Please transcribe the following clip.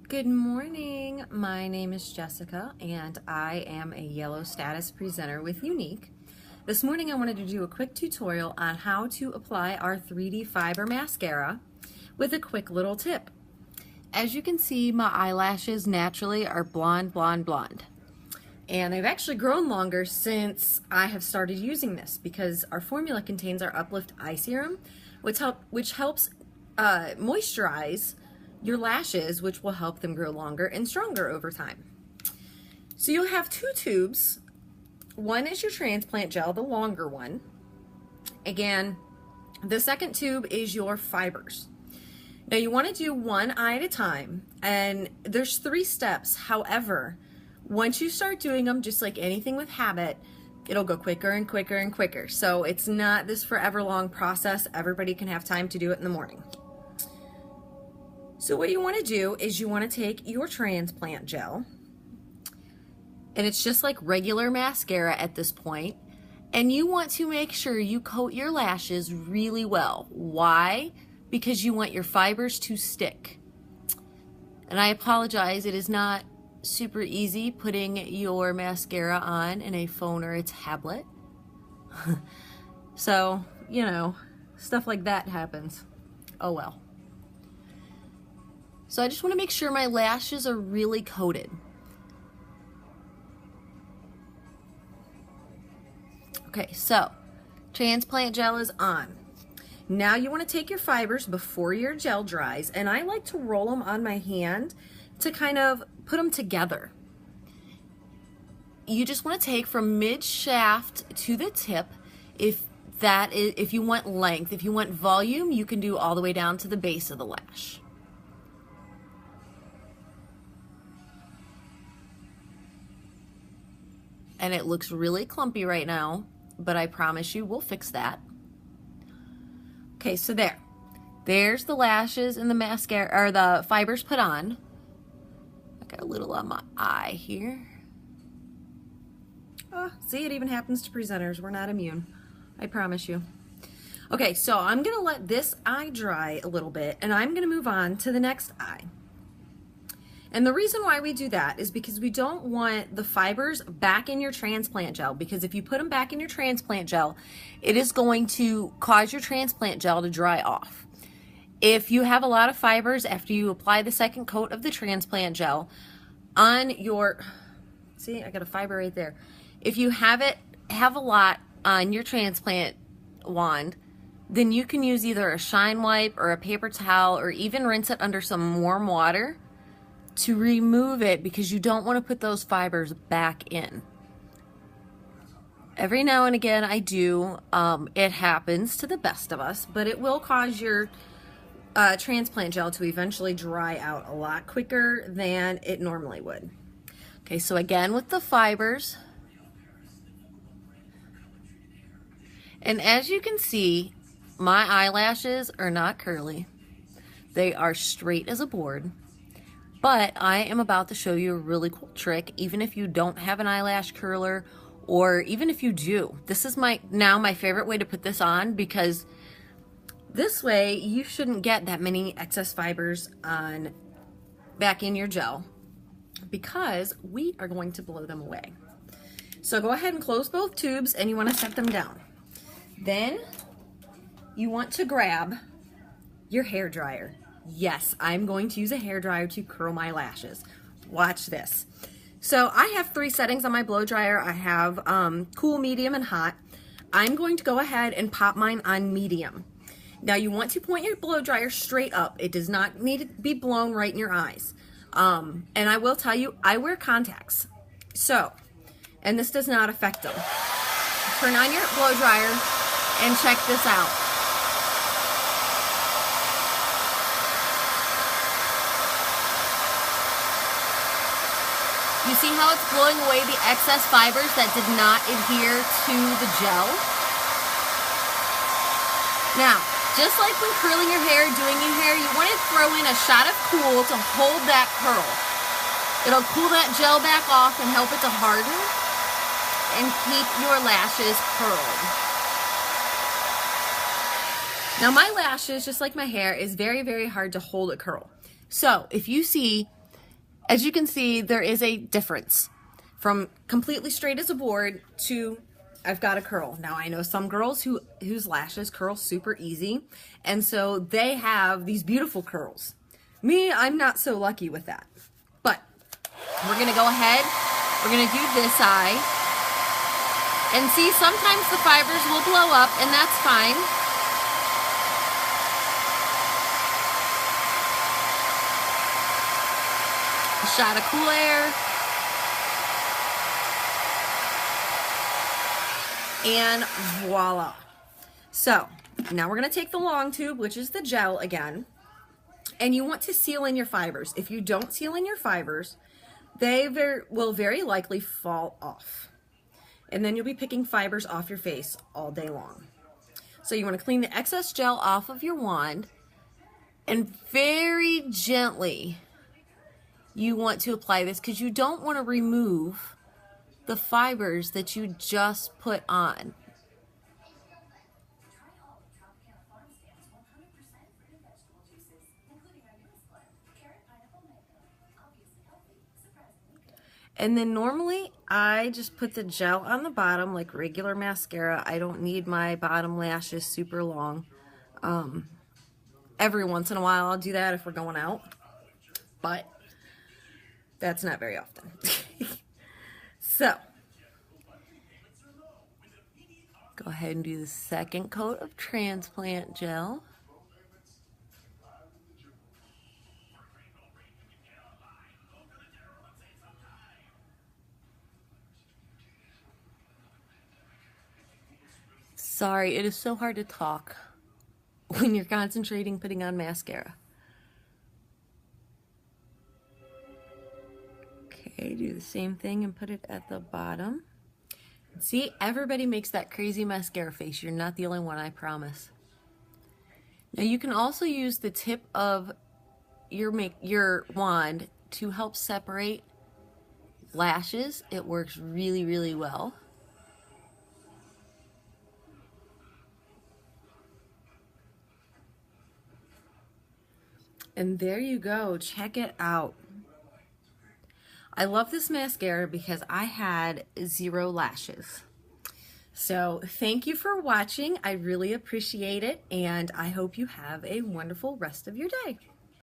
Good morning. My name is Jessica and I am a yellow status presenter with Unique. This morning I wanted to do a quick tutorial on how to apply our 3D fiber mascara with a quick little tip. As you can see, my eyelashes naturally are blonde, blonde, blonde. And they've actually grown longer since I have started using this because our formula contains our Uplift Eye Serum, which helps moisturize your lashes, which will help them grow longer and stronger over time. So you'll have two tubes. One is your transplant gel, the longer one. Again, the second tube is your fibers. Now you want to do one eye at a time, and there's 3 steps. However, once you start doing them, just like anything with habit, it'll go quicker and quicker and quicker. So it's not this forever long process. Everybody can have time to do it in the morning. So what you want to do is you want to take your transplant gel, and it's just like regular mascara at this point, and you want to make sure you coat your lashes really well. Why? Because you want your fibers to stick. And I apologize, it is not super easy putting your mascara on in a phone or a tablet. So, you know, stuff like that happens. Oh well. So I just want to make sure my lashes are really coated. Okay, so transplant gel is on. Now you want to take your fibers before your gel dries, and I like to roll them on my hand to kind of put them together. You just want to take from mid shaft to the tip. If you want length, if you want volume, you can do all the way down to the base of the lash. And it looks really clumpy right now, but I promise you we'll fix that. Okay, so there's the lashes and the mascara, or the fibers put on. I got a little on my eye here. Oh, see, it even happens to presenters. We're not immune, I promise you. Okay, so I'm gonna let this eye dry a little bit, and I'm gonna move on to the next eye. And the reason why we do that is because we don't want the fibers back in your transplant gel, because if you put them back in your transplant gel, it is going to cause your transplant gel to dry off. If you have a lot of fibers after you apply the second coat of the transplant gel on your, see, I got a fiber right there. If you have a lot on your transplant wand, then you can use either a shine wipe or a paper towel, or even rinse it under some warm water to remove it, because you don't want to put those fibers back in. Every now and again I do. It happens to the best of us, but it will cause your transplant gel to eventually dry out a lot quicker than it normally would. Okay, so again with the fibers, and as you can see, my eyelashes are not curly. They are straight as a board. But I am about to show you a really cool trick, even if you don't have an eyelash curler, or even if you do. This is now my favorite way to put this on, because this way you shouldn't get that many excess fibers back in your gel, because we are going to blow them away. So go ahead and close both tubes, and you want to set them down. Then you want to grab your hair dryer. Yes, I'm going to use a hairdryer to curl my lashes. Watch this. So I have 3 settings on my blow dryer. I have cool, medium, and hot. I'm going to go ahead and pop mine on medium. Now you want to point your blow dryer straight up. It does not need to be blown right in your eyes. And I will tell you, I wear contacts. So, and this does not affect them. Turn on your blow dryer and check this out. You see how it's blowing away the excess fibers that did not adhere to the gel? Now, just like when curling your hair, doing your hair, you want to throw in a shot of Cool to hold that curl. It'll cool that gel back off and help it to harden and keep your lashes curled. Now my lashes, just like my hair, is very, very hard to hold a curl. So if you see as you can see, there is a difference from completely straight as a board to I've got a curl. Now I know some girls whose lashes curl super easy, and so they have these beautiful curls. Me, I'm not so lucky with that. But we're gonna go ahead, we're gonna do this eye. And see, sometimes the fibers will blow up, and that's fine. A shot of cool air. And voila. So now we're going to take the long tube, which is the gel again, and you want to seal in your fibers. If you don't seal in your fibers, they will very likely fall off. And then you'll be picking fibers off your face all day long. So you want to clean the excess gel off of your wand, and very gently you want to apply this because you don't want to remove the fibers that you just put on. And then normally I just put the gel on the bottom like regular mascara. I don't need my bottom lashes super long. Every once in a while I'll do that if we're going out, but that's not very often. So, go ahead and do the second coat of transplant gel. Sorry, it is so hard to talk when you're concentrating putting on mascara. Okay, do the same thing and put it at the bottom. See, everybody makes that crazy mascara face. You're not the only one, I promise. Now you can also use the tip of your wand to help separate lashes. It works really, really well. And there you go, check it out. I love this mascara because I had 0 lashes. So thank you for watching. I really appreciate it, and I hope you have a wonderful rest of your day.